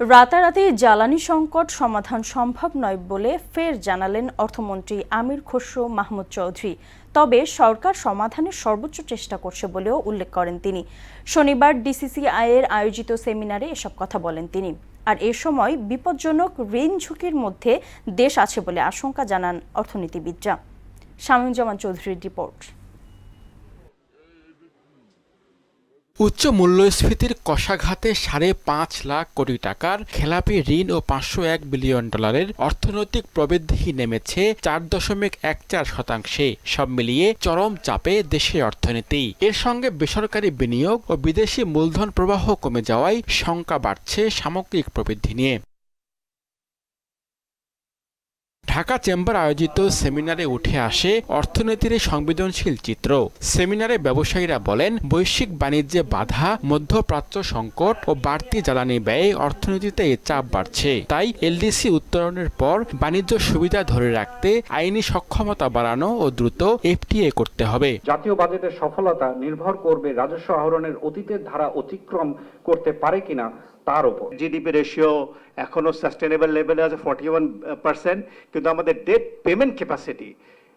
রাতারাতি জ্বালানি সংকট সমাধান সম্ভব নয় বলে ফের জানালেন অর্থমন্ত্রী আমির খসরু মাহমুদ চৌধুরী। তবে সরকার সমাধানের সর্বোচ্চ চেষ্টা করছে বলেও উল্লেখ করেন তিনি। শনিবার ডিসিসিআইয়ের আয়োজিত সেমিনারে এসব কথা বলেন তিনি। আর এ সময় বিপজ্জনক ঋণ ঝুঁকির মধ্যে দেশ আছে বলে আশঙ্কা জানান অর্থনীতিবিদরা। শামীমুজ্জামান চৌধুরীর রিপোর্ট। উচ্চ মূল্যস্ফীতির কষাঘাতে $5.5 লাখ কোটি টাকার খেলাপি ঋণ ও $501 বিলিয়ন অর্থনৈতিক প্রবৃদ্ধি নেমেছে 4.14%। সব মিলিয়ে চরম চাপে দেশের অর্থনীতি। এর সঙ্গে বেসরকারি বিনিয়োগ ও বিদেশি মূলধন প্রবাহ কমে যাওয়ায় শঙ্কা বাড়ছে সামগ্রিক প্রবৃদ্ধি নিয়ে। ঢাকা চেম্বার আয়োজিত সেমিনারে উঠে আসে অর্থনীতির সংবেদনশীল চিত্র। সেমিনারে ব্যবসায়ীরা বলেন, বৈশ্বিক বাণিজ্যে বাধা, মধ্যপ্রাচ্য সংকট ও বাড়তি জ্বালানি ব্যয়ে অর্থনীতিতে চাপ বাড়ছে। তাই এলডিসি উত্তরণের পর বাণিজ্য সুবিধা ধরে রাখতে আইনি সক্ষমতা বাড়ানো ও দ্রুত এফটিএ করতে হবে। জাতীয় বাজেটের সফলতা নির্ভর করবে রাজস্ব আহরণের অতীতের ধারা অতিক্রম করতে পারে কিনা তার উপর। জিডিপি রেশিও এখনো সাস্টেনেবল লেভেলে আছে 41%, কিন্তু আমাদের debt payment capacity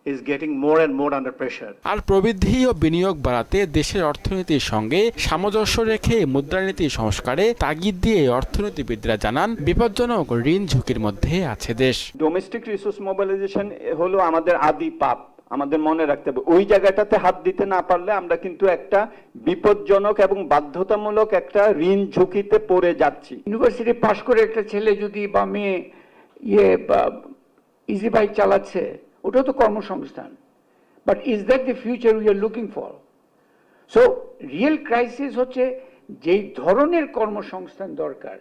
is getting more and more under pressure. আর প্রবৃদ্ধি ও বিনিয়োগ বাড়াতে দেশের অর্থনীতির সঙ্গে সামঞ্জস্য রেখে মুদ্রানীতি সংস্কারে তাগিদ দিয়ে অর্থনীতিবিদরা জানান, বিপজ্জনক ঋণ ঝুঁকির মধ্যে আছে দেশ। ডোমেস্টিক রিসোর্স মোবিলাইজেশন হলো আমাদের আদি পাপ, আমাদের মনে রাখতে হবে। ওই জায়গাটাতে হাত দিতে না পারলে আমরা কিন্তু একটা বিপজ্জনক এবং বাধ্যতামূলক একটা ঋণ ঝুঁকিতে পড়ে যাচ্ছি। ইউনিভার্সিটি পাশ করে একটা ছেলে যদি বা মেয়ে ইজি বাইক চালাচ্ছে, ওটা তো কর্মসংস্থান। But is that the future we are looking for? So real crisis হচ্ছে যেই ধরনের কর্মসংস্থান দরকার,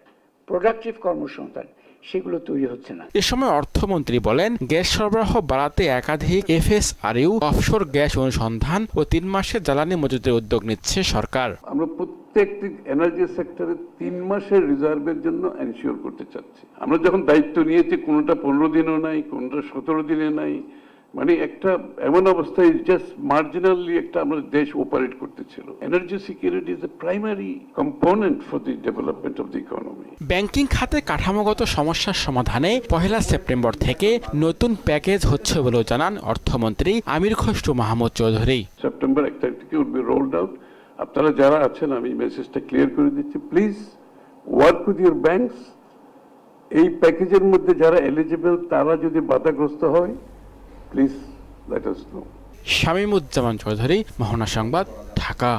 প্রোডাক্টিভ কর্মসংস্থান, সেগুলো তৈরি হচ্ছে না। এ সময় অর্থমন্ত্রী বলেন, গ্যাস সরবরাহ বাড়াতে একাধিক এফএসআরইউ, অফশোর গ্যাস অনুসন্ধান ও 3 মাসের জ্বালানি মজুতের উদ্যোগ নিচ্ছে সরকার। আমরা প্রত্যেকটি এনার্জি সেক্টরে 3 মাসের রিজার্ভের জন্য এনশিওর করতে চাচ্ছি। আমরা যখন দায়িত্ব নিয়েছি, কোনোটা 15 দিনও নাই, কোনোটা 17 দিনে নাই, মানে একটা এমন অবস্থায় জাস্ট মার্জিনালি একটা আমরা দেশ অপারেট করতেছিল। Energy security is the primary component for the development of the economy. Banking খাতে কাঠামোগত সমস্যার সমাধানে 1 সেপ্টেম্বর থেকে নতুন প্যাকেজ হচ্ছে বলেও জানান অর্থমন্ত্রী আমির খসরু মাহমুদ চৌধুরী। সেপ্টেম্বর 1 তারিখ থেকে উইল বি রোলড আউট। আপনারা যারা আছেন, আমি মেসেজটা ক্লিয়ার করে দিচ্ছি, please work with your banks. এই প্যাকেজের মধ্যে যারা এলিজিবল, তারা যদি বাধাগ্রস্ত হয়, please let us know. Shamimuzzaman Chowdhury, Mohona সংবাদ, ঢাকা।